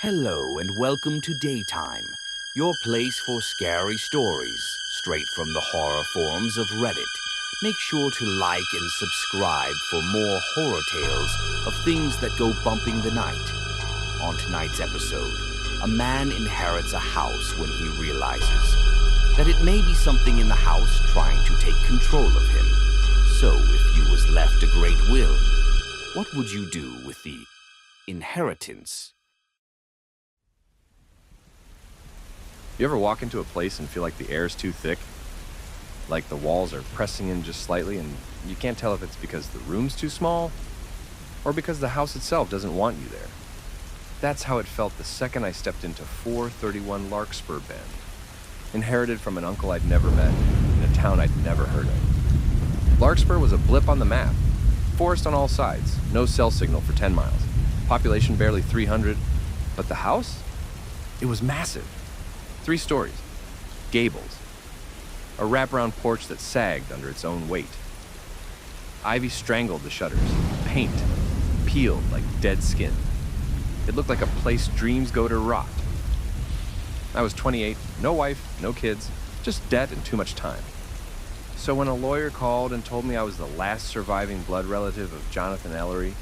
Hello and welcome to Daytime, your place for scary stories, straight from the horror forums of Reddit. Make sure to like and subscribe for more horror tales of things that go bumping the night. On tonight's episode, a man inherits a house when he realizes that it may be something in the house trying to take control of him. So if you was left a great will, what would you do with the inheritance? You ever walk into a place and feel like the air's too thick? Like the walls are pressing in just slightly and you can't tell if it's because the room's too small or because the house itself doesn't want you there. That's how it felt the second I stepped into 431 Larkspur Bend, inherited from an uncle I'd never met in a town I'd never heard of. Larkspur was a blip on the map. Forest on all sides, no cell signal for 10 miles. Population barely 300, but the house? It was massive. 3 stories, gables, a wraparound porch that sagged under its own weight. Ivy strangled the shutters, paint peeled like dead skin. It looked like a place dreams go to rot. I was 28, no wife, no kids, just debt and too much time. So when a lawyer called and told me I was the last surviving blood relative of Jonathan Ellery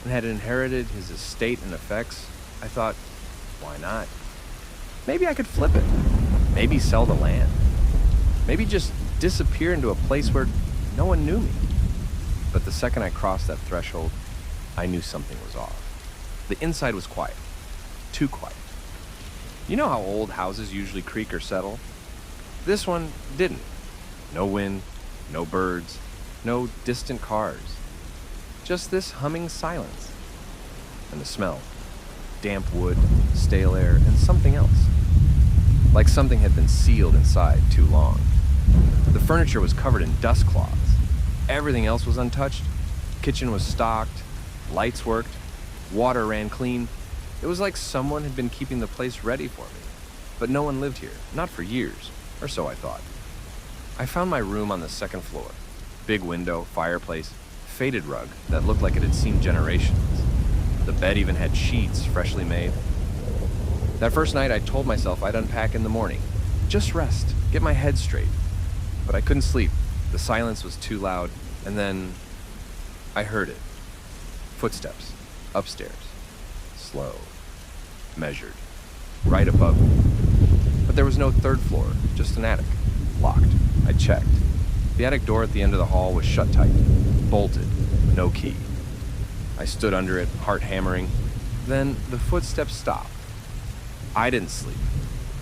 and had inherited his estate and effects, I thought, why not? Maybe I could flip it. Maybe sell the land. Maybe just disappear into a place where no one knew me. But the second I crossed that threshold, I knew something was off. The inside was quiet. Too quiet. You know how old houses usually creak or settle? This one didn't. No wind, no birds, no distant cars. Just this humming silence. And the smell. Damp wood, stale air, and something else. Like something had been sealed inside too long. The furniture was covered in dust cloths. Everything else was untouched. Kitchen was stocked, lights worked, water ran clean. It was like someone had been keeping the place ready for me. But no one lived here, not for years, or so I thought. I found my room on the 2nd floor. Big window, fireplace, faded rug that looked like it had seen generations. The bed even had sheets freshly made. That first night I told myself I'd unpack in the morning. Just rest, get my head straight. But I couldn't sleep. The silence was too loud. And then I heard it. Footsteps, upstairs. Slow, measured, right above me. But there was no 3rd floor, just an attic, locked. I checked. The attic door at the end of the hall was shut tight, bolted, no key. I stood under it, heart hammering. Then the footsteps stopped. I didn't sleep.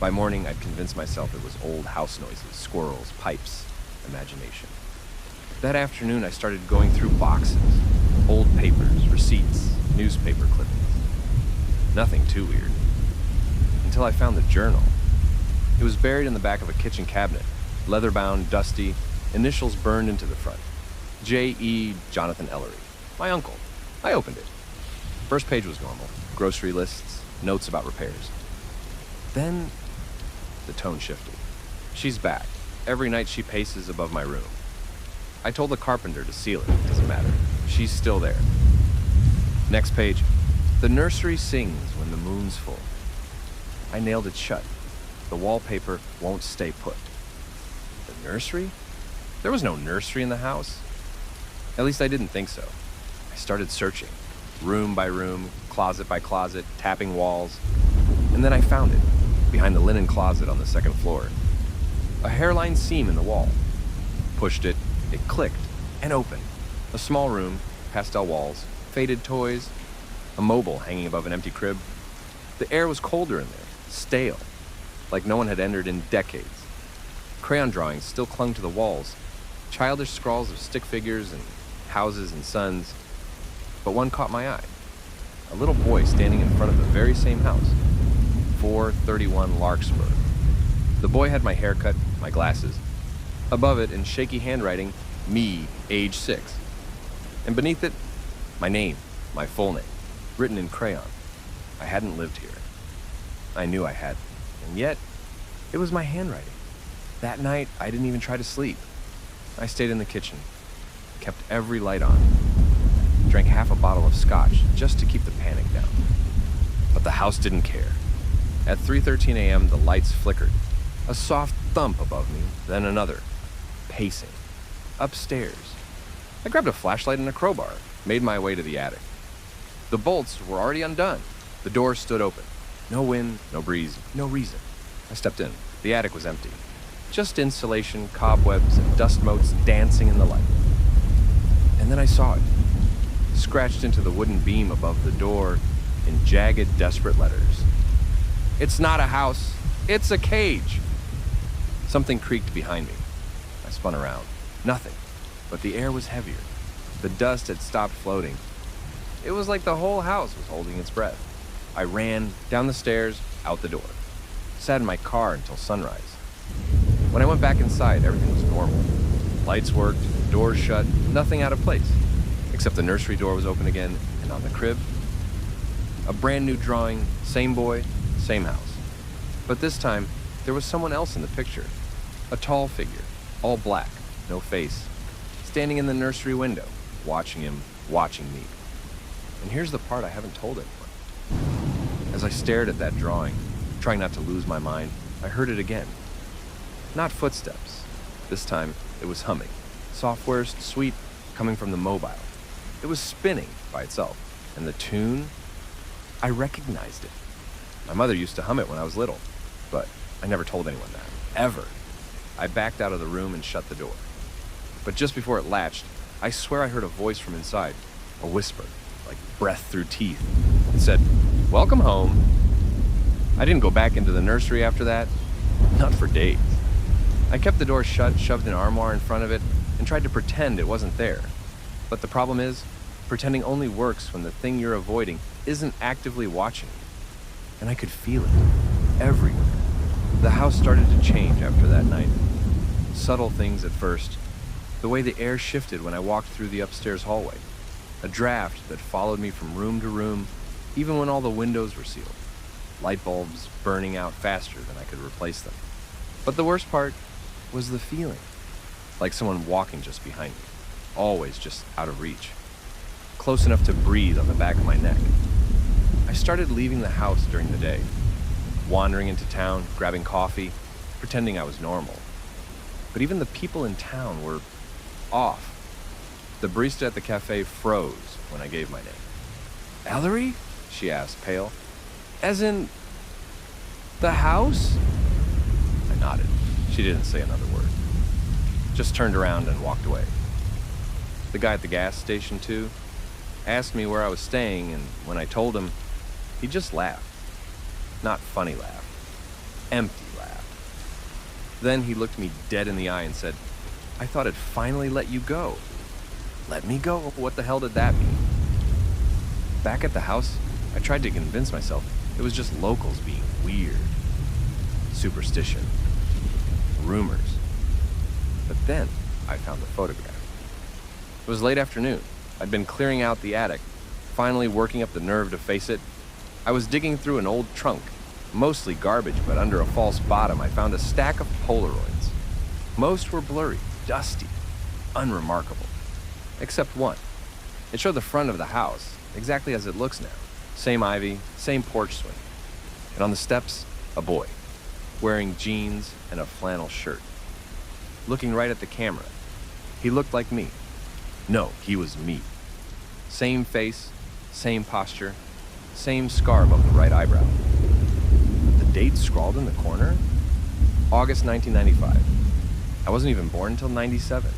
By morning, I'd convinced myself it was old house noises, squirrels, pipes, imagination. That afternoon, I started going through boxes, old papers, receipts, newspaper clippings. Nothing too weird. Until I found the journal. It was buried in the back of a kitchen cabinet, leather-bound, dusty, initials burned into the front. J.E. Jonathan Ellery, my uncle. I opened it. First page was normal. Grocery lists, notes about repairs. Then, the tone shifted. She's back. Every night she paces above my room. I told the carpenter to seal it. Doesn't matter. She's still there. Next page. The nursery sings when the moon's full. I nailed it shut. The wallpaper won't stay put. The nursery? There was no nursery in the house. At least I didn't think so. I started searching, room by room, closet by closet, tapping walls. And then I found it, behind the linen closet on the 2nd floor. A hairline seam in the wall. Pushed it, it clicked, and opened. A small room, pastel walls, faded toys, a mobile hanging above an empty crib. The air was colder in there, stale, like no one had entered in decades. Crayon drawings still clung to the walls, childish scrawls of stick figures and houses and suns. But one caught my eye. A little boy standing in front of the very same house. 431 Larkspur. The boy had my haircut, my glasses. Above it, in shaky handwriting, me, age 6. And beneath it, my name, my full name, written in crayon. I hadn't lived here. I knew I hadn't. And yet, it was my handwriting. That night, I didn't even try to sleep. I stayed in the kitchen, kept every light on, drank half a bottle of scotch just to keep the panic down. But But the house didn't care. At 3:13 a.m., the lights flickered. A soft thump above me, then another. Pacing. Upstairs. I grabbed a flashlight and a crowbar, made my way to the attic. The bolts were already undone. The door stood open. No wind, no breeze, no reason. I stepped in. The attic was empty. Just insulation, cobwebs, and dust motes dancing in the light. And then I saw it. Scratched into the wooden beam above the door in jagged, desperate letters. "It's not a house. It's a cage." Something creaked behind me. I spun around. Nothing. But the air was heavier. The dust had stopped floating. It was like the whole house was holding its breath. I ran down the stairs, out the door. Sat in my car until sunrise. When I went back inside, everything was normal. Lights worked, doors shut, nothing out of place. Except the nursery door was open again, and on the crib, a brand new drawing, same boy, same house. But this time, there was someone else in the picture. A tall figure, all black, no face, standing in the nursery window, watching him, watching me. And here's the part I haven't told anyone. As I stared at that drawing, trying not to lose my mind, I heard it again. Not footsteps. This time, it was humming. Software, sweet, coming from the mobile. It was spinning by itself. And the tune, I recognized it. My mother used to hum it when I was little, but I never told anyone that. Ever. I backed out of the room and shut the door. But just before it latched, I swear I heard a voice from inside, a whisper, like breath through teeth. It said, "Welcome home." I didn't go back into the nursery after that, not for days. I kept the door shut, shoved an armoire in front of it, and tried to pretend it wasn't there. But the problem is, pretending only works when the thing you're avoiding isn't actively watching you. And I could feel it, everywhere. The house started to change after that night. Subtle things at first. The way the air shifted when I walked through the upstairs hallway. A draft that followed me from room to room, even when all the windows were sealed. Light bulbs burning out faster than I could replace them. But the worst part was the feeling. Like someone walking just behind me. Always just out of reach. Close enough to breathe on the back of my neck. I started leaving the house during the day. Wandering into town, grabbing coffee, pretending I was normal. But even the people in town were off. The barista at the cafe froze when I gave my name. "Ellery?" she asked, pale. "As in, the house?" I nodded. She didn't say another word. Just turned around and walked away. The guy at the gas station, too, asked me where I was staying, and when I told him, he just laughed. Not funny laugh. Empty laugh. Then he looked me dead in the eye and said, "I thought I'd finally let you go." Let me go? What the hell did that mean? Back at the house, I tried to convince myself it was just locals being weird. Superstition. Rumors. But then I found the photograph. It was late afternoon. I'd been clearing out the attic, finally working up the nerve to face it. I was digging through an old trunk, mostly garbage, but under a false bottom I found a stack of Polaroids. Most were blurry, dusty, unremarkable. Except one. It showed the front of the house, exactly as it looks now. Same ivy, same porch swing. And on the steps, a boy, wearing jeans and a flannel shirt. Looking right at the camera. He looked like me. No, he was me. Same face, same posture, same scar above the right eyebrow. The date scrawled in the corner? August 1995. I wasn't even born until 97.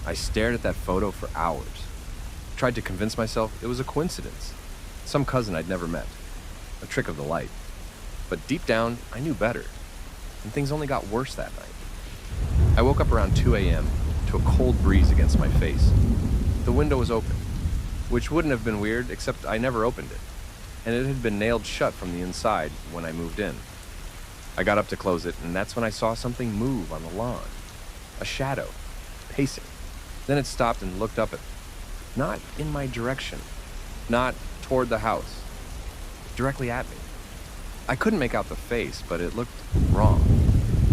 I stared at that photo for hours. Tried to convince myself it was a coincidence. Some cousin I'd never met. A trick of the light. But deep down, I knew better. And things only got worse that night. I woke up around 2 a.m. to a cold breeze against my face. The window was open, which wouldn't have been weird, except I never opened it. And it had been nailed shut from the inside when I moved in. I got up to close it, and that's when I saw something move on the lawn. A shadow, pacing. Then it stopped and looked up at me. Not in my direction. Not toward the house. Directly at me. I couldn't make out the face, but it looked wrong.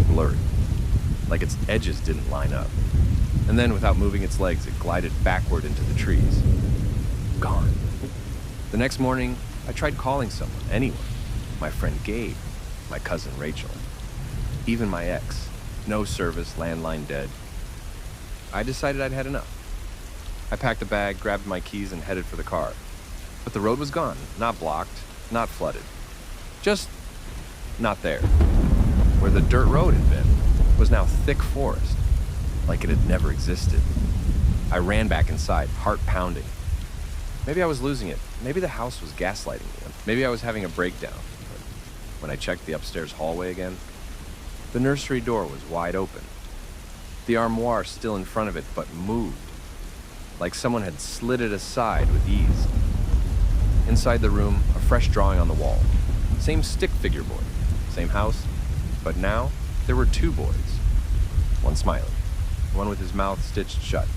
Blurry. Like its edges didn't line up. And then, without moving its legs, it glided backward into the trees. Gone. The next morning, I tried calling someone, anyone. My friend Gabe, my cousin Rachel, even my ex. No service, landline dead. I decided I'd had enough. I packed a bag, grabbed my keys, and headed for the car. But the road was gone, not blocked, not flooded. Just not there. Where the dirt road had been was now thick forest, like it had never existed. I ran back inside, heart pounding. Maybe I was losing it. Maybe the house was gaslighting me. Maybe I was having a breakdown. But when I checked the upstairs hallway again, the nursery door was wide open. The armoire still in front of it, but moved, like someone had slid it aside with ease. Inside the room, a fresh drawing on the wall. Same stick figure boy, same house, but now there were two boys. One smiling, one with his mouth stitched shut,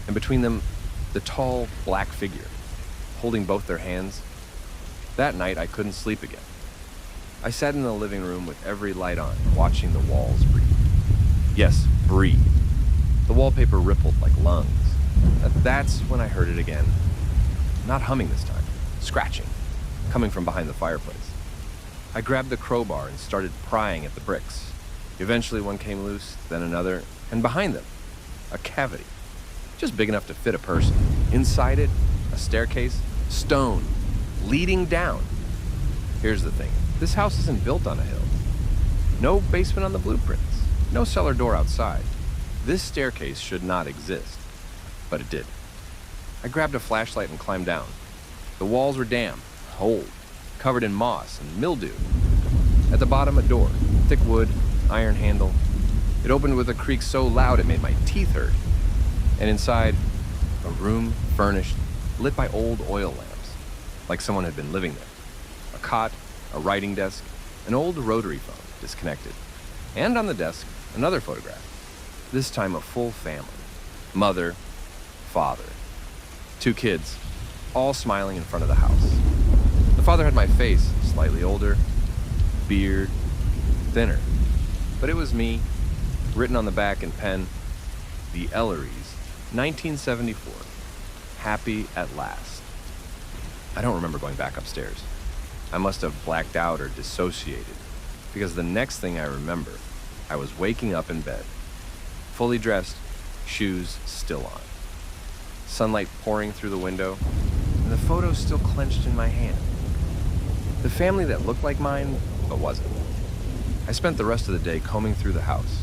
and between them, the tall, black figure, holding both their hands. That night, I couldn't sleep again. I sat in the living room with every light on, watching the walls breathe. Yes, breathe. The wallpaper rippled like lungs. That's when I heard it again. Not humming this time, scratching, coming from behind the fireplace. I grabbed the crowbar and started prying at the bricks. Eventually one came loose, then another, and behind them, a cavity, just big enough to fit a person. Inside it, a staircase, stone, leading down. Here's the thing, this house isn't built on a hill. No basement on the blueprints, no cellar door outside. This staircase should not exist, but it did. I grabbed a flashlight and climbed down. The walls were damp, old, covered in moss and mildew. At the bottom, a door, thick wood, iron handle. It opened with a creak so loud it made my teeth hurt. And inside, a room furnished, lit by old oil lamps, like someone had been living there. A cot, a writing desk, an old rotary phone, disconnected. And on the desk, another photograph. This time a full family. Mother, father, two kids, all smiling in front of the house. The father had my face, slightly older, beard, thinner. But it was me, written on the back in pen, the Elleries, 1974, happy at last. I don't remember going back upstairs. I must have blacked out or dissociated, because the next thing I remember, I was waking up in bed, fully dressed, shoes still on. Sunlight pouring through the window, and the photo still clenched in my hand. The family that looked like mine, but wasn't. I spent the rest of the day combing through the house,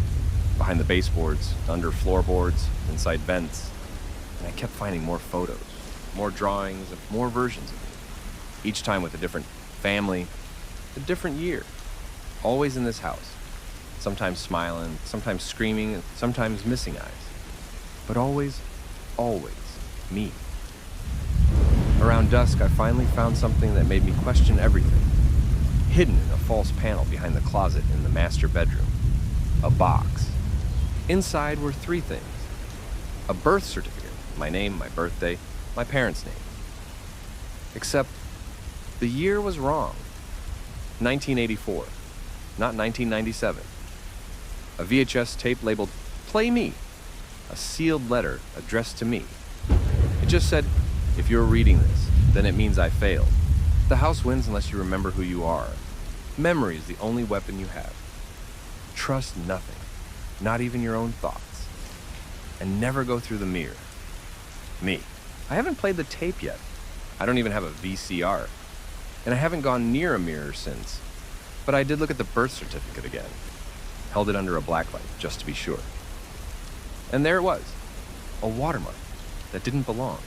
behind the baseboards, under floorboards, inside vents, and I kept finding more photos, more drawings, and more versions of me, each time with a different family, a different year, always in this house, sometimes smiling, sometimes screaming, and sometimes missing eyes, but always, always me. Around dusk, I finally found something that made me question everything. Hidden in a false panel behind the closet in the master bedroom. A box. Inside were three things. A birth certificate, my name, my birthday, my parents' name. Except the year was wrong. 1984, not 1997. A VHS tape labeled, "Play Me." A sealed letter addressed to me. It just said, "If you're reading this, then it means I failed. The house wins unless you remember who you are. Memory is the only weapon you have. Trust nothing, not even your own thoughts. And never go through the mirror." Me. I haven't played the tape yet. I don't even have a VCR. And I haven't gone near a mirror since. But I did look at the birth certificate again. Held it under a blacklight, just to be sure. And there it was. A watermark that didn't belong.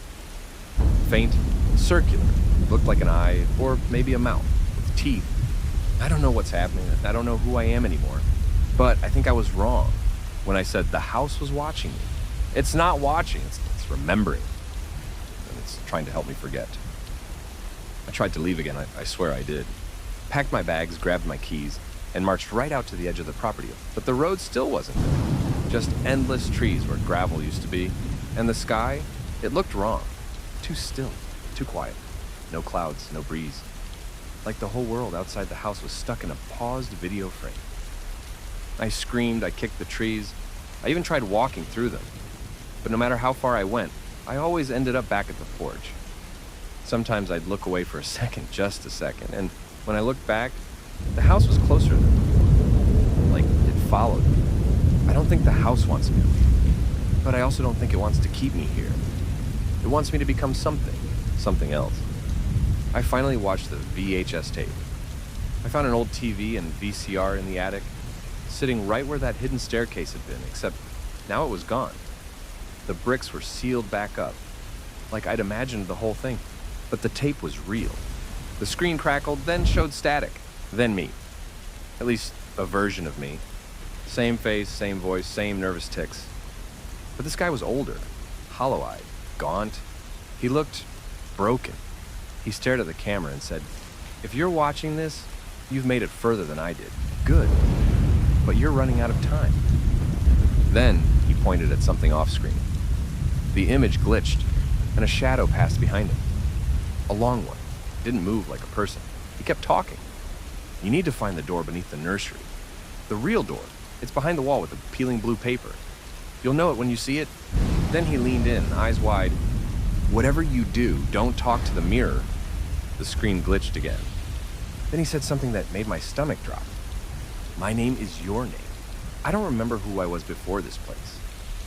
Faint, circular, looked like an eye, or maybe a mouth, with teeth. I don't know what's happening. I don't know who I am anymore. But I think I was wrong when I said the house was watching me. It's not watching, it's remembering. And it's trying to help me forget. I tried to leave again, I swear I did. Packed my bags, grabbed my keys, and marched right out to the edge of the property. But the road still wasn't there. Just endless trees where gravel used to be. And the sky, it looked wrong. Too still, too quiet. No clouds, no breeze. Like the whole world outside the house was stuck in a paused video frame. I screamed, I kicked the trees. I even tried walking through them. But no matter how far I went, I always ended up back at the porch. Sometimes I'd look away for a second, just a second, and when I looked back, the house was closer than me. Like it followed me. I don't think the house wants me to leave, but I also don't think it wants to keep me here. It wants me to become something else. I finally watched the VHS tape. I found an old TV and VCR in the attic, sitting right where that hidden staircase had been, except now it was gone. The bricks were sealed back up, like I'd imagined the whole thing. But the tape was real. The screen crackled, then showed static, then me. At least a version of me. Same face, same voice, same nervous tics. But this guy was older, hollow-eyed, gaunt. He looked broken. He stared at the camera and said, "If you're watching this, you've made it further than I did. Good. But you're running out of time." Then he pointed at something off-screen. The image glitched, and a shadow passed behind him. A long one. It didn't move like a person. He kept talking. "You need to find the door beneath the nursery. The real door. It's behind the wall with the peeling blue paper. You'll know it when you see it." Then he leaned in, eyes wide. "Whatever you do, don't talk to the mirror." The screen glitched again. Then he said something that made my stomach drop. "My name is your name." I don't remember who I was before this place,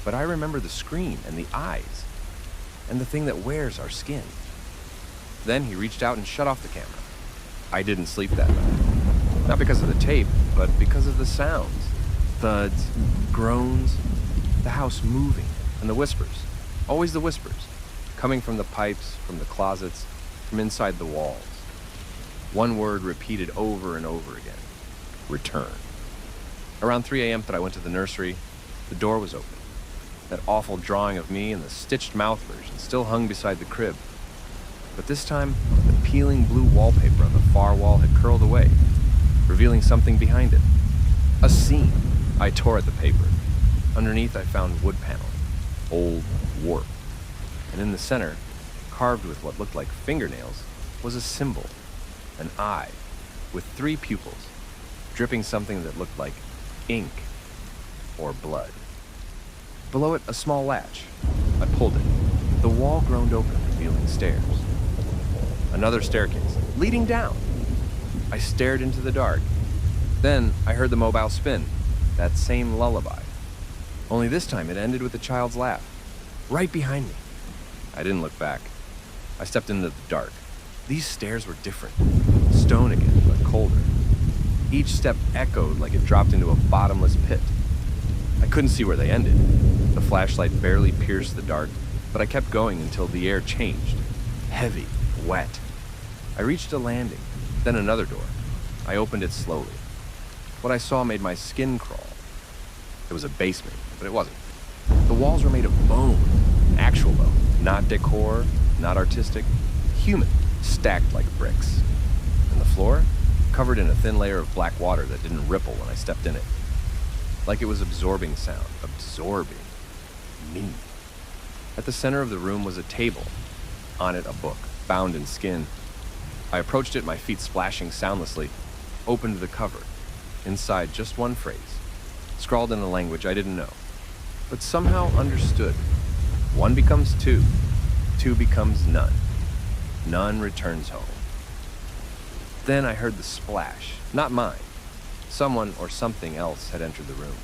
but I remember the screen and the eyes, and the thing that wears our skin. Then he reached out and shut off the camera. I didn't sleep that night. Not because of the tape, but because of the sounds. Thuds, groans, the house moving, and the whispers. Always the whispers, coming from the pipes, from the closets, from inside the walls. One word repeated over and over again: return. Around 3 a.m. that I went to the nursery, the door was open. That awful drawing of me in the stitched mouth version still hung beside the crib. But this time, the peeling blue wallpaper on the far wall had curled away, revealing something behind it. A scene. I tore at the paper. Underneath, I found wood paneling, old, warped. And in the center, carved with what looked like fingernails, was a symbol, an eye, with 3 pupils, dripping something that looked like ink or blood. Below it, a small latch. I pulled it. The wall groaned open, revealing stairs. Another staircase, leading down. I stared into the dark. Then I heard the mobile spin, that same lullaby. Only this time it ended with a child's laugh, right behind me. I didn't look back. I stepped into the dark. These stairs were different. Stone again, but colder. Each step echoed like it dropped into a bottomless pit. I couldn't see where they ended. The flashlight barely pierced the dark, but I kept going until the air changed. Heavy, wet. I reached a landing, then another door. I opened it slowly. What I saw made my skin crawl. It was a basement, but it wasn't. The walls were made of bone, actual bone, not decor, not artistic, human, stacked like bricks. And the floor, covered in a thin layer of black water that didn't ripple when I stepped in it. Like it was absorbing sound, absorbing me. At the center of the room was a table. On it, a book, bound in skin. I approached it, my feet splashing soundlessly, opened the cover. Inside, just one phrase, scrawled in a language I didn't know, but somehow understood. 1 becomes 2, 2 becomes none. None returns home. Then I heard the splash, not mine. Someone or something else had entered the room.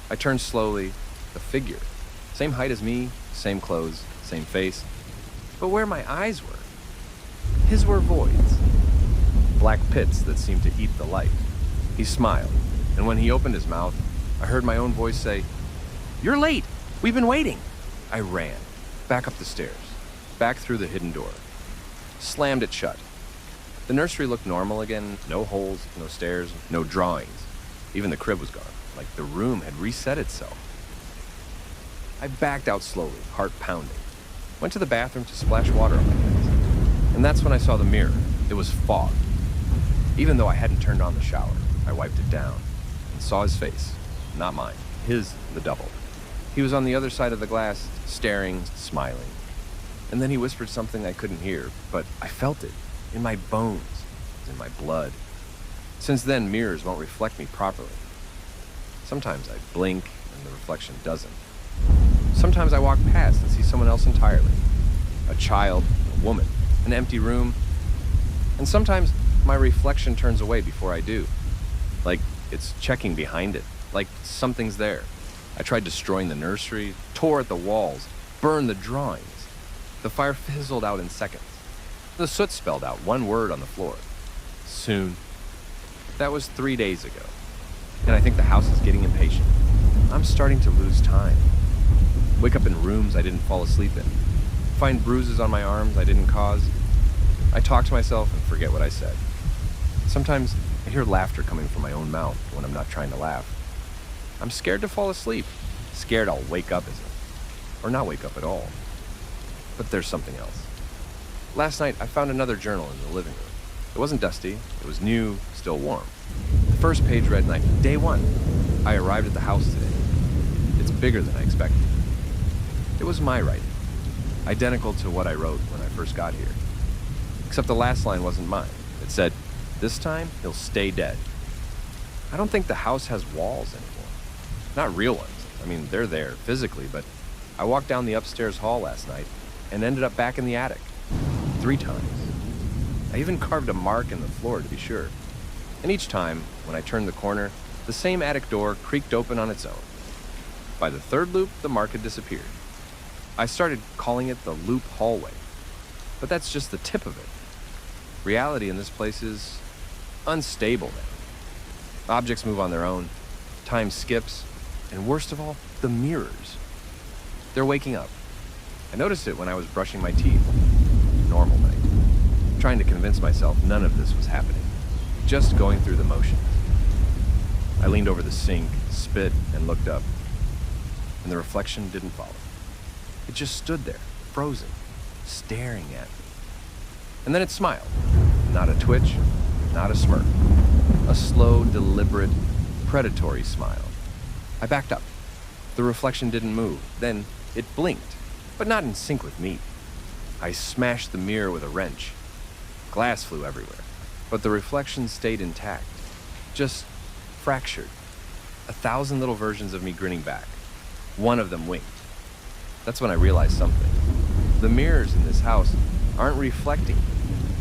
I turned slowly, a figure, same height as me, same clothes, same face, but where my eyes were, his were voids, black pits that seemed to eat the light. He smiled, and when he opened his mouth, I heard my own voice say, "You're late! We've been waiting!" I ran, back up the stairs, back through the hidden door, slammed it shut. The nursery looked normal again, no holes, no stairs, no drawings. Even the crib was gone, like the room had reset itself. I backed out slowly, heart pounding. Went to the bathroom to splash water on my hands. And that's when I saw the mirror. It was fog. Even though I hadn't turned on the shower, I wiped it down and saw his face. Not mine. His, the double. He was on the other side of the glass, staring, smiling. And then he whispered something I couldn't hear, but I felt it. In my bones. In my blood. Since then, mirrors won't reflect me properly. Sometimes I blink and the reflection doesn't. Sometimes I walk past and see someone else entirely. A child, a woman, an empty room, and sometimes my reflection turns away before I do. Like it's checking behind it, like something's there. I tried destroying the nursery, tore at the walls, burned the drawings. The fire fizzled out in seconds. The soot spelled out one word on the floor. Soon. That was 3 days ago. And I think the house is getting impatient. I'm starting to lose time. Wake up in rooms I didn't fall asleep in. Find bruises on my arms I didn't cause. I talk to myself and forget what I said. Sometimes I hear laughter coming from my own mouth when I'm not trying to laugh. I'm scared to fall asleep. Scared I'll wake up as it, or not wake up at all. But there's something else. Last night I found another journal in the living room. It wasn't dusty. It was new, still warm. The first page read like, Day 1. I arrived at the house today. It's bigger than I expected. It was my writing, identical to what I wrote when I first got here. Except the last line wasn't mine. It said, this time he'll stay dead. I don't think the house has walls anymore. Not real ones. I mean, they're there physically, but I walked down the upstairs hall last night and ended up back in the attic 3 times. I even carved a mark in the floor to be sure. And each time, when I turned the corner, the same attic door creaked open on its own. By the 3rd loop, the mark had disappeared. I started calling it the loop hallway, but that's just the tip of it. Reality in this place is unstable now. Objects move on their own, time skips, and worst of all, the mirrors. They're waking up. I noticed it when I was brushing my teeth. Normal night. Trying to convince myself none of this was happening. Just going through the motions. I leaned over the sink, spit, and looked up. And the reflection didn't follow. It just stood there, frozen, staring at me. And then it smiled. Not a twitch, not a smirk. A slow, deliberate, predatory smile. I backed up. The reflection didn't move. Then it blinked, but not in sync with me. I smashed the mirror with a wrench. Glass flew everywhere, but the reflection stayed intact, just fractured. 1,000 little versions of me grinning back. One of them winked. That's when I realized something. The mirrors in this house aren't reflecting.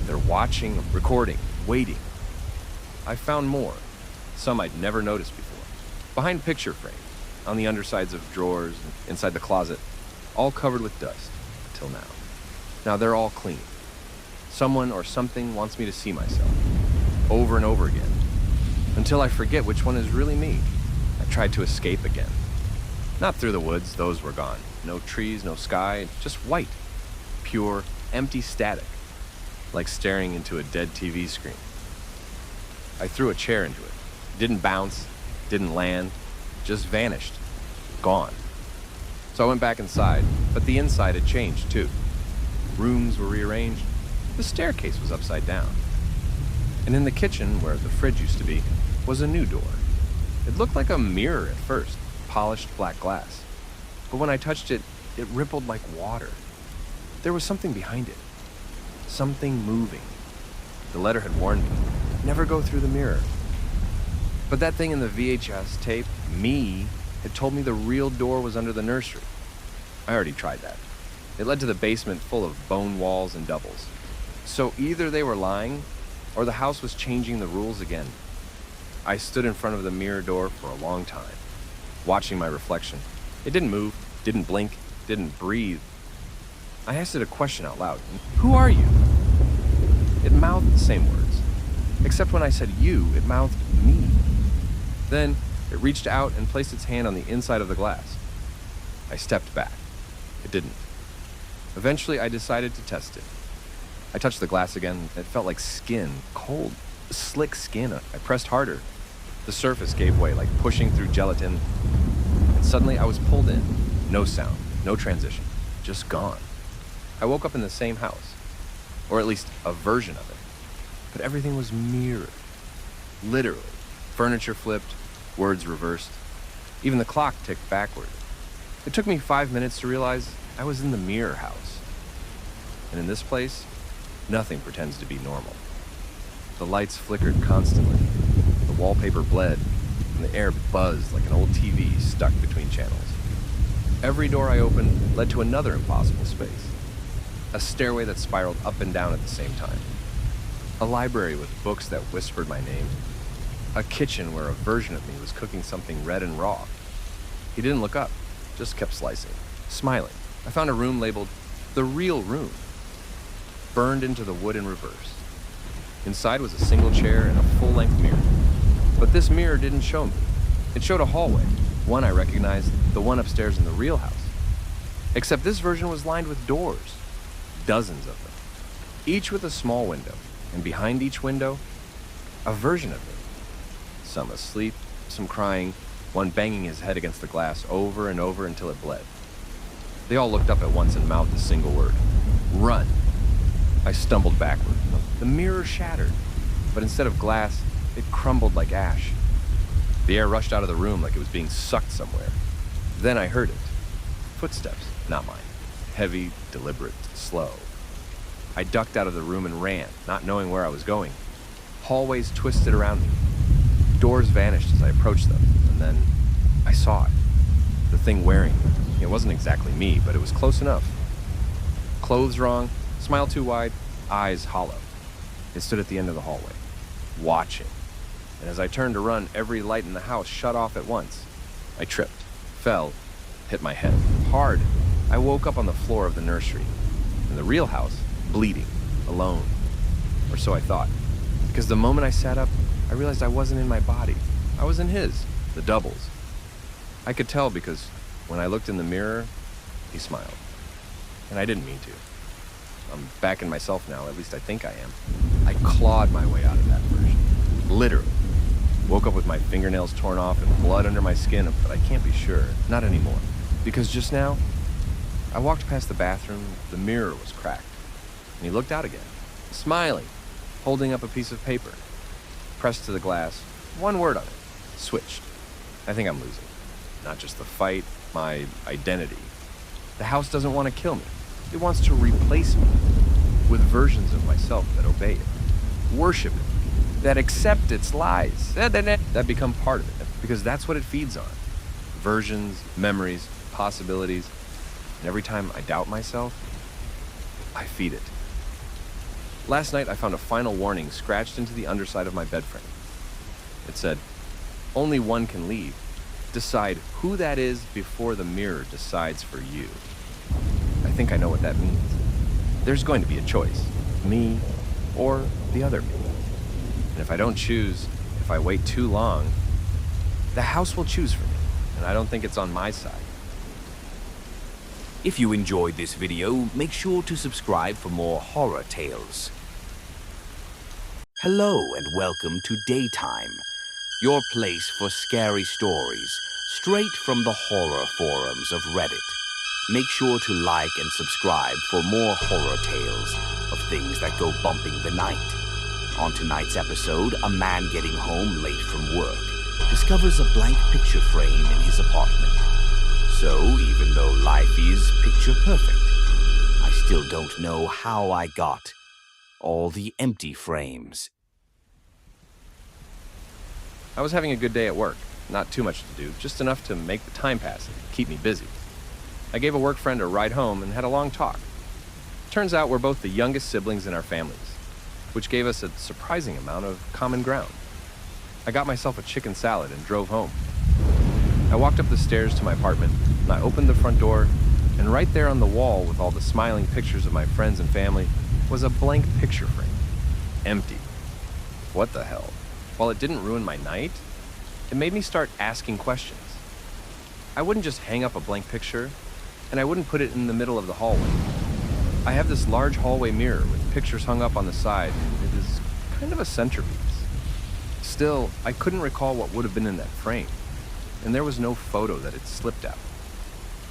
They're watching, recording, waiting. I found more, some I'd never noticed before. Behind picture frames, on the undersides of drawers, inside the closet, all covered with dust, till now. Now they're all clean. Someone or something wants me to see myself, over and over again, until I forget which one is really me. I tried to escape again. Not through the woods, those were gone. No trees, no sky, just white. Pure, empty static, like staring into a dead TV screen. I threw a chair into it. Didn't bounce, didn't land, just vanished. Gone. So I went back inside, but the inside had changed too. Rooms were rearranged. The staircase was upside down. And in the kitchen, where the fridge used to be, was a new door. It looked like a mirror at first, polished black glass. But when I touched it, it rippled like water. There was something behind it. Something moving. The letter had warned me, never go through the mirror. But that thing in the VHS tape, me, had told me the real door was under the nursery. I already tried that. It led to the basement full of bone walls and doubles. So either they were lying, or the house was changing the rules again. I stood in front of the mirror door for a long time, watching my reflection. It didn't move, didn't blink, didn't breathe. I asked it a question out loud. Who are you? It mouthed the same words, except when I said you, it mouthed me. Then it reached out and placed its hand on the inside of the glass. I stepped back. It didn't. Eventually, I decided to test it. I touched the glass again. It felt like skin, cold, slick skin. I pressed harder. The surface gave way, like pushing through gelatin. And suddenly, I was pulled in. No sound, no transition, just gone. I woke up in the same house, or at least a version of it. But everything was mirrored. Literally. Furniture flipped, words reversed. Even the clock ticked backward. It took me 5 minutes to realize I was in the mirror house. And in this place, nothing pretends to be normal. The lights flickered constantly. The wallpaper bled, and the air buzzed like an old TV stuck between channels. Every door I opened led to another impossible space. a stairway that spiraled up and down at the same time, a library with books that whispered my name, a kitchen where a version of me was cooking something red and raw. He didn't look up, just kept slicing, smiling. I found a room labeled The Real Room, burned into the wood in reverse. Inside was a single chair and a full-length mirror. But this mirror didn't show me. It showed a hallway, one I recognized, the one upstairs in the real house. Except this version was lined with doors, dozens of them, each with a small window, and behind each window, a version of me. Some asleep, some crying, one banging his head against the glass over and over until it bled. They all looked up at once and mouthed a single word: "Run." I stumbled backward. The mirror shattered, but instead of glass, it crumbled like ash. The air rushed out of the room like it was being sucked somewhere. Then I heard it. Footsteps, not mine. Heavy, deliberate, slow. I ducked out of the room and ran, not knowing where I was going. Hallways twisted around me. Doors vanished as I approached them, and then I saw it. The thing wearing me. It wasn't exactly me, but it was close enough. Clothes wrong, smile too wide, eyes hollow. It stood at the end of the hallway, watching. And as I turned to run, every light in the house shut off at once. I tripped, fell, hit my head hard. I woke up on the floor of the nursery, in the real house, bleeding, alone. Or so I thought. Because the moment I sat up, I realized I wasn't in my body. I was in his, the double's. I could tell because when I looked in the mirror, he smiled. And I didn't mean to. I'm back in myself now, at least I think I am. I clawed my way out of that version. Literally. Woke up with my fingernails torn off and blood under my skin, but I can't be sure. Not anymore. Because just now, I walked past the bathroom, the mirror was cracked. And he looked out again, smiling, holding up a piece of paper. Pressed to the glass, one word on it. Switched. I think I'm losing. Not just the fight, my identity. The house doesn't want to kill me. It wants to replace me with versions of myself that obey it, worship it, that accept its lies, that become part of it, because that's what it feeds on. Versions, memories, possibilities. And every time I doubt myself, I feed it. Last night, I found a final warning scratched into the underside of my bed frame. It said, "Only one can leave. Decide who that is before the mirror decides for you." I think I know what that means. There's going to be a choice, me or the other me. And if I don't choose, if I wait too long, the house will choose for me, and I don't think it's on my side. If you enjoyed this video, make sure to subscribe for more horror tales. Hello and welcome to Daytime, your place for scary stories, straight from the horror forums of Reddit. Make sure to like and subscribe for more horror tales of things that go bumping the night. On tonight's episode, a man getting home late from work discovers a blank picture frame in his apartment. So, even though life is picture perfect, I still don't know how I got all the empty frames. I was having a good day at work. Not too much to do, just enough to make the time pass and keep me busy. I gave a work friend a ride home and had a long talk. Turns out we're both the youngest siblings in our families, which gave us a surprising amount of common ground. I got myself a chicken salad and drove home. I walked up the stairs to my apartment, and I opened the front door, and right there on the wall with all the smiling pictures of my friends and family was a blank picture frame. Empty. What the hell? While it didn't ruin my night, it made me start asking questions. I wouldn't just hang up a blank picture, and I wouldn't put it in the middle of the hallway. I have this large hallway mirror with pictures hung up on the side, and it is kind of a centerpiece. Still, I couldn't recall what would have been in that frame, and there was no photo that had slipped out.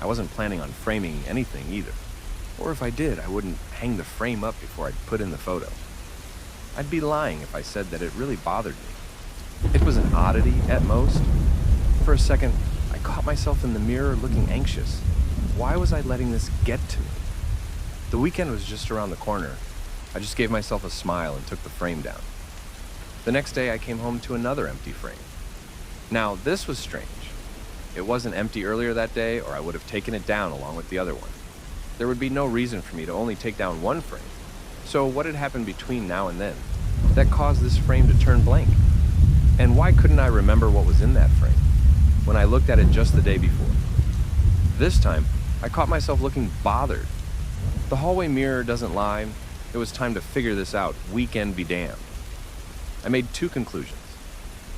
I wasn't planning on framing anything either, or if I did, I wouldn't hang the frame up before I'd put in the photo. I'd be lying if I said that it really bothered me. It was an oddity at most. For a second, I caught myself in the mirror looking anxious. Why was I letting this get to me? The weekend was just around the corner. I just gave myself a smile and took the frame down. The next day, I came home to another empty frame. Now, this was strange. It wasn't empty earlier that day, or I would have taken it down along with the other one. There would be no reason for me to only take down one frame. So what had happened between now and then that caused this frame to turn blank? And why couldn't I remember what was in that frame when I looked at it just the day before? This time, I caught myself looking bothered. The hallway mirror doesn't lie. It was time to figure this out, weekend be damned. I made two conclusions.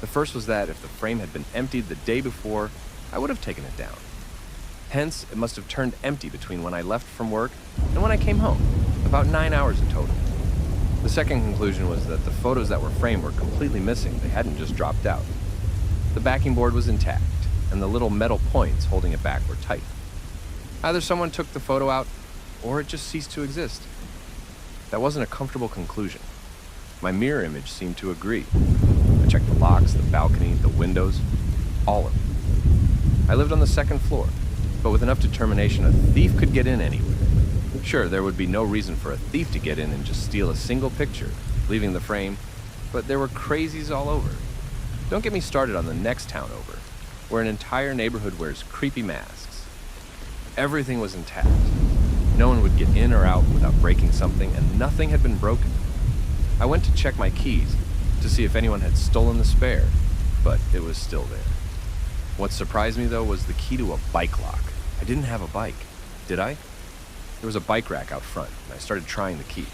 The first was that if the frame had been emptied the day before, I would have taken it down. Hence, it must have turned empty between when I left from work and when I came home, about 9 hours in total. The second conclusion was that the photos that were framed were completely missing. They hadn't just dropped out. The backing board was intact, and the little metal points holding it back were tight. Either someone took the photo out, or it just ceased to exist. That wasn't a comfortable conclusion. My mirror image seemed to agree. I checked the locks, the balcony, the windows, all of it. I lived on the second floor, but with enough determination, a thief could get in anywhere. Sure, there would be no reason for a thief to get in and just steal a single picture, leaving the frame, but there were crazies all over. Don't get me started on the next town over, where an entire neighborhood wears creepy masks. Everything was intact. No one would get in or out without breaking something, and nothing had been broken. I went to check my keys to see if anyone had stolen the spare, but it was still there. What surprised me, though, was the key to a bike lock. I didn't have a bike, did I? There was a bike rack out front, and I started trying the key.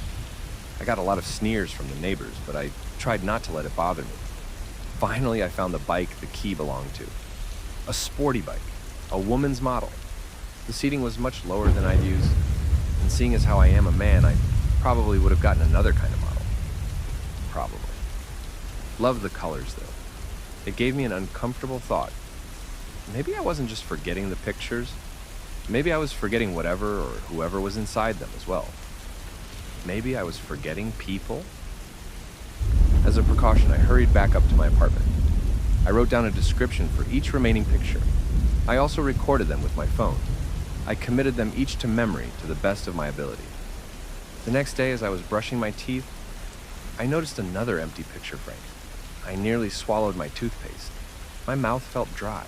I got a lot of sneers from the neighbors, but I tried not to let it bother me. Finally, I found the bike the key belonged to. A sporty bike, a woman's model. The seating was much lower than I'd use, and seeing as how I am a man, I probably would have gotten another kind of model. Probably. Loved the colors, though. It gave me an uncomfortable thought. Maybe I wasn't just forgetting the pictures. Maybe I was forgetting whatever or whoever was inside them as well. Maybe I was forgetting people. As a precaution, I hurried back up to my apartment. I wrote down a description for each remaining picture. I also recorded them with my phone. I committed them each to memory to the best of my ability. The next day, as I was brushing my teeth, I noticed another empty picture frame. I nearly swallowed my toothpaste. My mouth felt dry.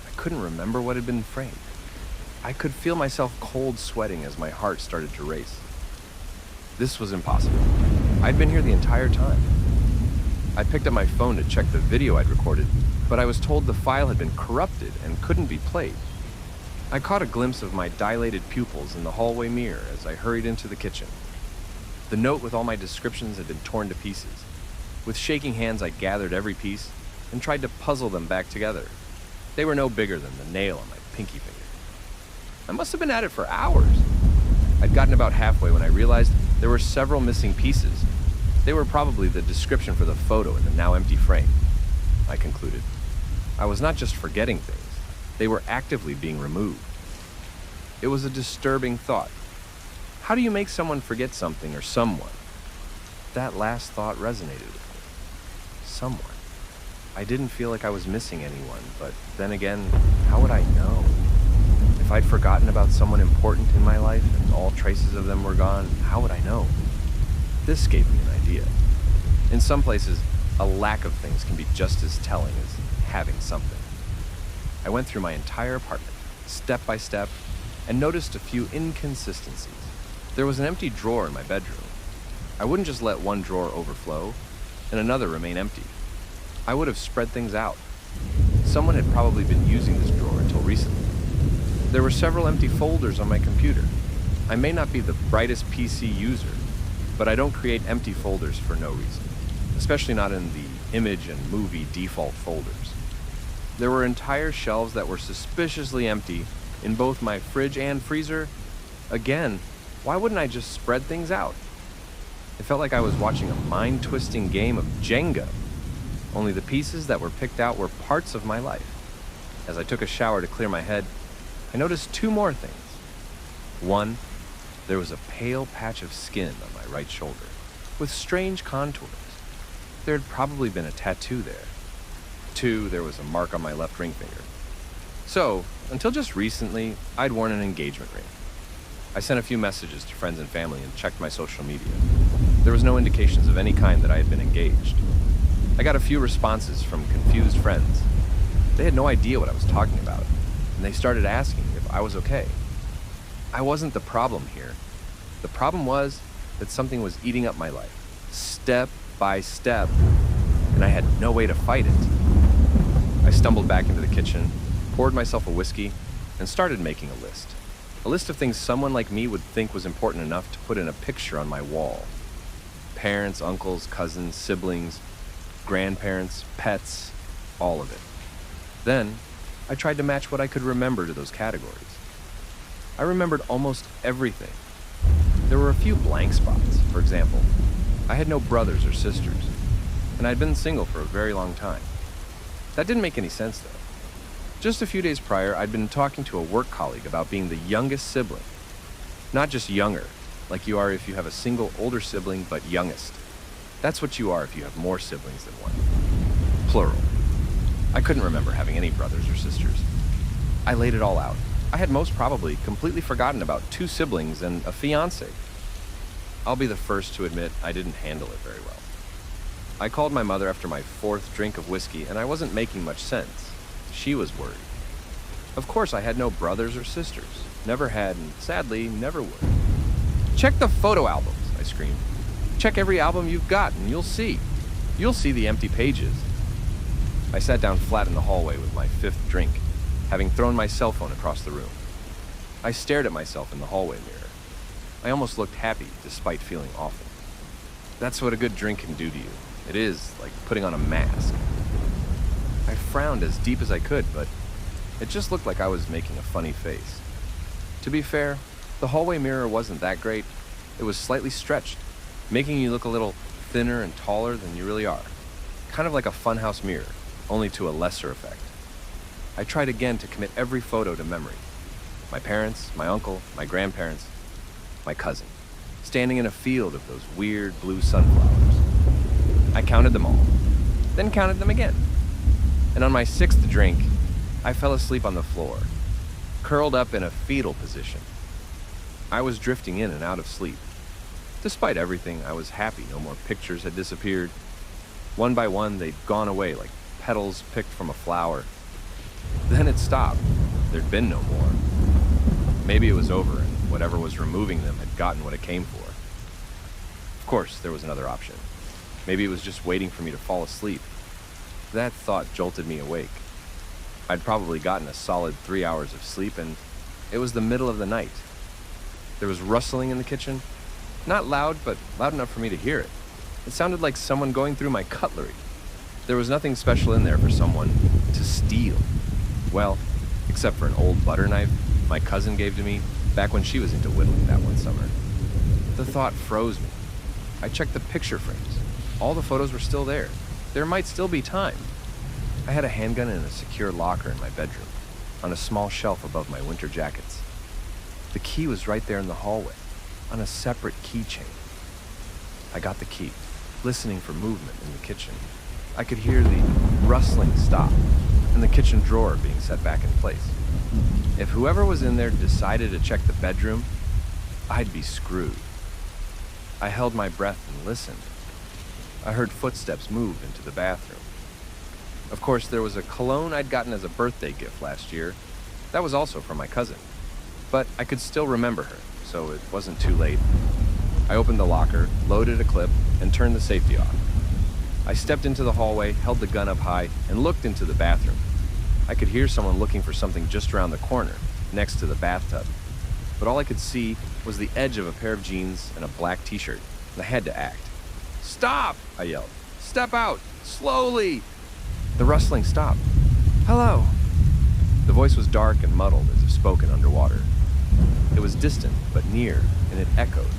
I couldn't remember what had been framed. I could feel myself cold sweating as my heart started to race. This was impossible. I'd been here the entire time. I picked up my phone to check the video I'd recorded, but I was told the file had been corrupted and couldn't be played. I caught a glimpse of my dilated pupils in the hallway mirror as I hurried into the kitchen. The note with all my descriptions had been torn to pieces. With shaking hands, I gathered every piece and tried to puzzle them back together. They were no bigger than the nail on my pinky finger. I must have been at it for hours. I'd gotten about halfway when I realized there were several missing pieces. They were probably the description for the photo in the now empty frame, I concluded. I was not just forgetting things. They were actively being removed. It was a disturbing thought. How do you make someone forget something or someone? That last thought resonated with me. Someone. I didn't feel like I was missing anyone, but then again, how would I know? If I'd forgotten about someone important in my life and all traces of them were gone, how would I know? This gave me an idea. In some places, a lack of things can be just as telling as having something. I went through my entire apartment, step by step, and noticed a few inconsistencies. There was an empty drawer in my bedroom. I wouldn't just let one drawer overflow and another remain empty. I would have spread things out. Someone had probably been using this drawer until recently. There were several empty folders on my computer. I may not be the brightest PC user, but I don't create empty folders for no reason, especially not in the image and movie default folders. There were entire shelves that were suspiciously empty in both my fridge and freezer. Again, why wouldn't I just spread things out? It felt like I was watching a mind-twisting game of Jenga, only the pieces that were picked out were parts of my life. As I took a shower to clear my head, I noticed two more things. One, there was a pale patch of skin on my right shoulder, with strange contours. There had probably been a tattoo there. Two, there was a mark on my left ring finger. So, until just recently, I'd worn an engagement ring. I sent a few messages to friends and family and checked my social media. There was no indications of any kind that I had been engaged. I got a few responses from confused friends. They had no idea what I was talking about, and they started asking if I was okay. I wasn't the problem here. The problem was that something was eating up my life, step by step, and I had no way to fight it. I stumbled back into the kitchen, poured myself a whiskey, and started making a list. A list of things someone like me would think was important enough to put in a picture on my wall. Parents, uncles, cousins, siblings, grandparents, pets, all of it. Then, I tried to match what I could remember to those categories. I remembered almost everything. There were a few blank spots. For example, I had no brothers or sisters, and I'd been single for a very long time. That didn't make any sense, though. Just a few days prior, I'd been talking to a work colleague about being the youngest sibling. Not just younger, like you are if you have a single older sibling, but youngest. That's what you are if you have more siblings than one. Plural. I couldn't remember having any brothers or sisters. I laid it all out. I had most probably completely forgotten about 2 siblings and a fiancé. I'll be the first to admit I didn't handle it very well. I called my mother after my 4th drink of whiskey, and I wasn't making much sense. She was worried. Of course, I had no brothers or sisters. Never had, and sadly, never would. Check the photo albums, I screamed. Check every album you've got, and you'll see. You'll see the empty pages. I sat down flat in the hallway with my 5th drink, having thrown my cell phone across the room. I stared at myself in the hallway mirror. I almost looked happy, despite feeling awful. That's what a good drink can do to you. It is like putting on a mask. I frowned as deep as I could, but it just looked like I was making a funny face. To be fair, the hallway mirror wasn't that great. It was slightly stretched, making you look a little thinner and taller than you really are. Kind of like a funhouse mirror, only to a lesser effect. I tried again to commit every photo to memory. My parents, my uncle, my grandparents, my cousin, standing in a field of those weird blue sunflowers. I counted them all, then counted them again. And on my 6th drink, I fell asleep on the floor, curled up in a fetal position. I was drifting in and out of sleep. Despite everything, I was happy no more pictures had disappeared. One by one, they'd gone away like petals picked from a flower. Then it stopped. There'd been no more. Maybe it was over and whatever was removing them had gotten what it came for. Of course, there was another option. Maybe it was just waiting for me to fall asleep. That thought jolted me awake. I'd probably gotten a solid 3 hours of sleep, and it was the middle of the night. There was rustling in the kitchen. Not loud, but loud enough for me to hear it. It sounded like someone going through my cutlery. There was nothing special in there for someone to steal. Well, except for an old butter knife my cousin gave to me back when she was into whittling that one summer. The thought froze me. I checked the picture frames. All the photos were still there. There might still be time. I had a handgun in a secure locker in my bedroom, on a small shelf above my winter jackets. The key was right there in the hallway, on a separate keychain. I got the key, listening for movement in the kitchen. I could hear the rustling stop, and the kitchen drawer being set back in place. If whoever was in there decided to check the bedroom, I'd be screwed. I held my breath and listened. I heard footsteps move into the bathroom. Of course, there was a cologne I'd gotten as a birthday gift last year. That was also from my cousin. But I could still remember her, so it wasn't too late. I opened the locker, loaded a clip, and turned the safety off. I stepped into the hallway, held the gun up high, and looked into the bathroom. I could hear someone looking for something just around the corner, next to the bathtub. But all I could see was the edge of a pair of jeans and a black t-shirt, and I had to act. "Stop!" I yelled. "Step out! Slowly!" The rustling stopped. "Hello!" The voice was dark and muddled as if spoken underwater. It was distant, but near, and it echoed.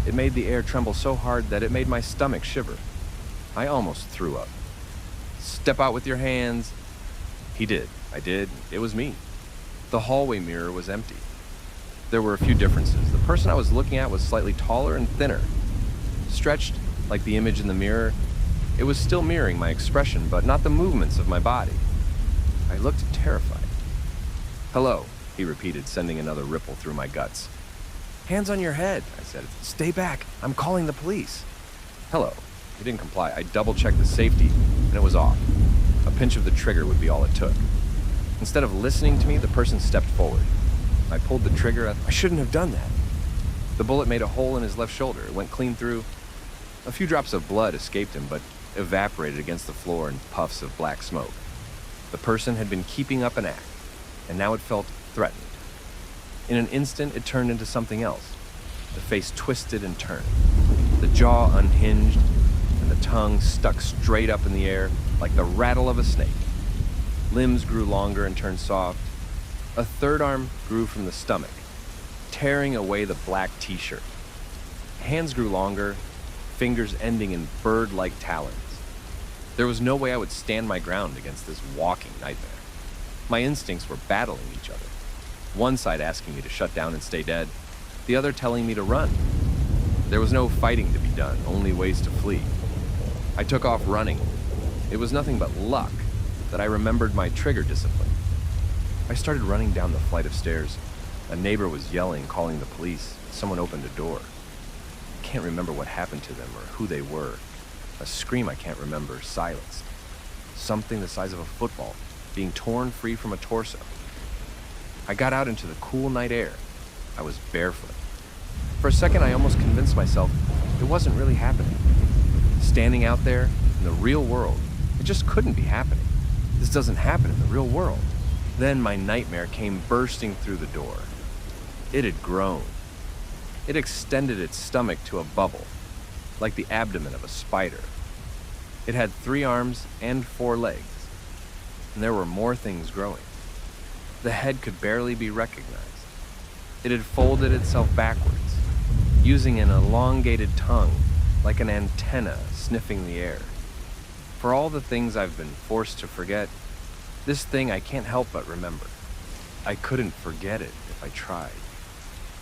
It made the air tremble so hard that it made my stomach shiver. I almost threw up. "Step out with your hands." He did. I did. It was me. The hallway mirror was empty. There were a few differences. The person I was looking at was slightly taller and thinner. Stretched, like the image in the mirror, it was still mirroring my expression, but not the movements of my body. I looked terrified. "Hello," he repeated, sending another ripple through my guts. "Hands on your head," I said. "Stay back. I'm calling the police." "Hello." He didn't comply. I double-checked the safety, and it was off. A pinch of the trigger would be all it took. Instead of listening to me, the person stepped forward. I pulled the trigger. I shouldn't have done that. The bullet made a hole in his left shoulder. It went clean through. A few drops of blood escaped him, but evaporated against the floor in puffs of black smoke. The person had been keeping up an act, and now it felt threatened. In an instant, it turned into something else. The face twisted and turned. The jaw unhinged, and the tongue stuck straight up in the air like the rattle of a snake. Limbs grew longer and turned soft. A third arm grew from the stomach, tearing away the black t-shirt. Hands grew longer, fingers ending in bird-like talons. There was no way I would stand my ground against this walking nightmare. My instincts were battling each other. One side asking me to shut down and stay dead, the other telling me to run. There was no fighting to be done, only ways to flee. I took off running. It was nothing but luck that I remembered my trigger discipline. I started running down the flight of stairs. A neighbor was yelling, calling the police. Someone opened a door. I can't remember what happened to them or who they were. A scream I can't remember, silenced. Something the size of a football, being torn free from a torso. I got out into the cool night air. I was barefoot. For a second, I almost convinced myself it wasn't really happening. Standing out there in the real world, it just couldn't be happening. This doesn't happen in the real world. Then my nightmare came bursting through the door. It had grown. It extended its stomach to a bubble, like the abdomen of a spider. It had 3 arms and 4 legs, and there were more things growing. The head could barely be recognized. It had folded itself backwards, using an elongated tongue like an antenna sniffing the air. For all the things I've been forced to forget, this thing I can't help but remember. I couldn't forget it if I tried.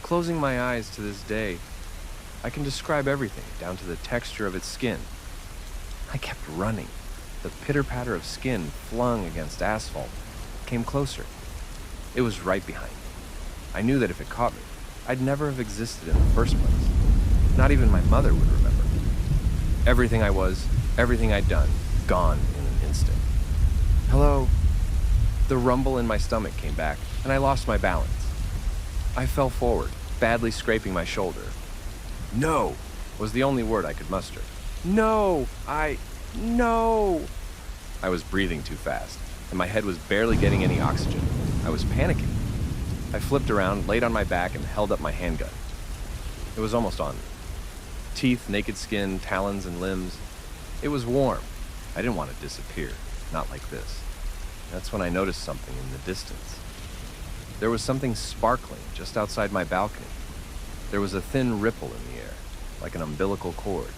Closing my eyes to this day, I can describe everything down to the texture of its skin. I kept running. The pitter-patter of skin flung against asphalt came closer. It was right behind me. I knew that if it caught me, I'd never have existed in the first place. Not even my mother would remember. Everything I was, everything I'd done, gone in an instant. Hello? The rumble in my stomach came back, and I lost my balance. I fell forward, badly scraping my shoulder. No, was the only word I could muster. No! I was breathing too fast, and my head was barely getting any oxygen. I was panicking. I flipped around, laid on my back, and held up my handgun. It was almost on me. Teeth, naked skin, talons, and limbs. It was warm. I didn't want to disappear, not like this. That's when I noticed something in the distance. There was something sparkling just outside my balcony. There was a thin ripple in the air, like an umbilical cord.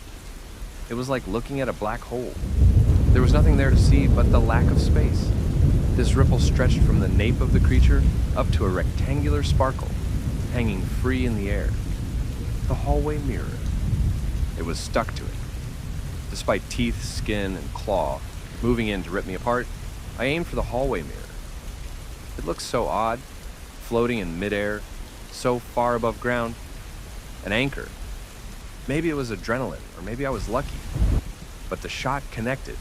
It was like looking at a black hole. There was nothing there to see but the lack of space. This ripple stretched from the nape of the creature up to a rectangular sparkle, hanging free in the air. The hallway mirror. It was stuck to it. Despite teeth, skin, and claw moving in to rip me apart, I aimed for the hallway mirror. It looked so odd, floating in midair, so far above ground. An anchor. Maybe it was adrenaline, or maybe I was lucky. But the shot connected.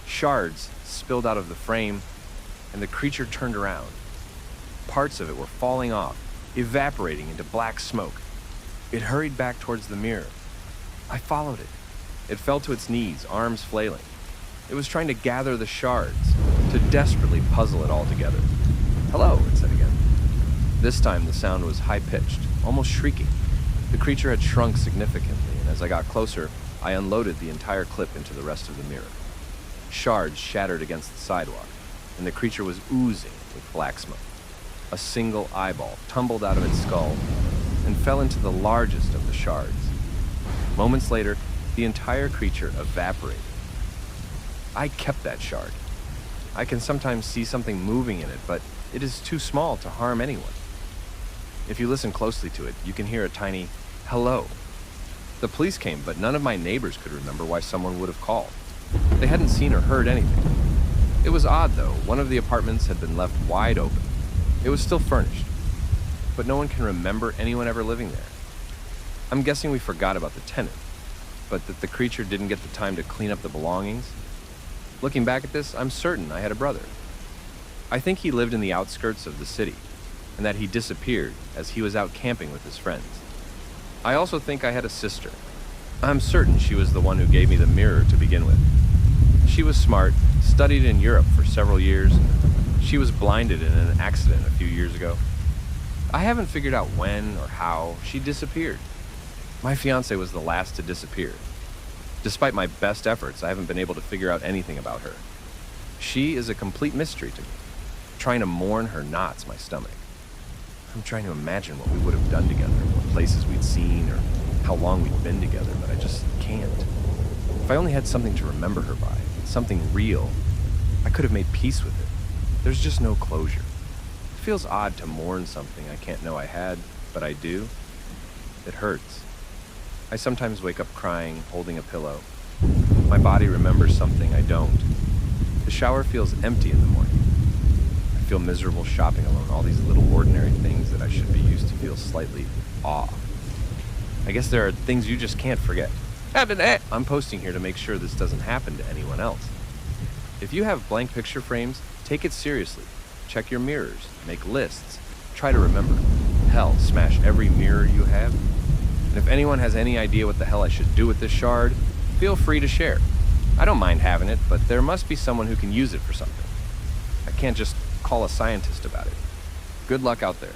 Shards spilled out of the frame, and the creature turned around. Parts of it were falling off, evaporating into black smoke. It hurried back towards the mirror. I followed it. It fell to its knees, arms flailing. It was trying to gather the shards, to desperately puzzle it all together. Hello, it said again. This time the sound was high-pitched, almost shrieking. The creature had shrunk significantly, and as I got closer, I unloaded the entire clip into the rest of the mirror. Shards shattered against the sidewalk, and the creature was oozing with black smoke. A single eyeball tumbled out of its skull and fell into the largest of the shards. Moments later, the entire creature evaporated. I kept that shard. I can sometimes see something moving in it, but it is too small to harm anyone. If you listen closely to it, you can hear a tiny hello. The police came, but none of my neighbors could remember why someone would have called. They hadn't seen or heard anything. It was odd, though. One of the apartments had been left wide open. It was still furnished, but no one can remember anyone ever living there. I'm guessing we forgot about the tenant, but that the creature didn't get the time to clean up the belongings. Looking back at this, I'm certain I had a brother. I think he lived in the outskirts of the city. and that he disappeared as he was out camping with his friends. I also think I had a sister. I'm certain she was the one who gave me the mirror to begin with. She was smart, studied in Europe for several years. She was blinded in an accident a few years ago. I haven't figured out when or how she disappeared. My fiancée was the last to disappear. Despite my best efforts, I haven't been able to figure out anything about her. She is a complete mystery to me. Trying to mourn her knots my stomach. I'm trying to imagine what we would have done together, what places we'd seen, or how long we'd been together, but I just can't. If I only had something to remember her by, something real, I could have made peace with it. There's just no closure. It feels odd to mourn something I can't know I had, but I do. It hurts. I sometimes wake up crying, holding a pillow. My body remembers something I don't. The shower feels empty in the morning. I feel miserable shopping alone, all these little ordinary things that I should be used to feel slightly awe. I guess there are things you just can't forget. I'm posting here to make sure this doesn't happen to anyone else. If you have blank picture frames, take it seriously. Check your mirrors, make lists, try to remember. Hell, smash every mirror you have. And if anyone has any idea what the hell I should do with this shard, feel free to share. I don't mind having it, but there must be someone who can use it for something. I can't just call a scientist about it. Good luck out there.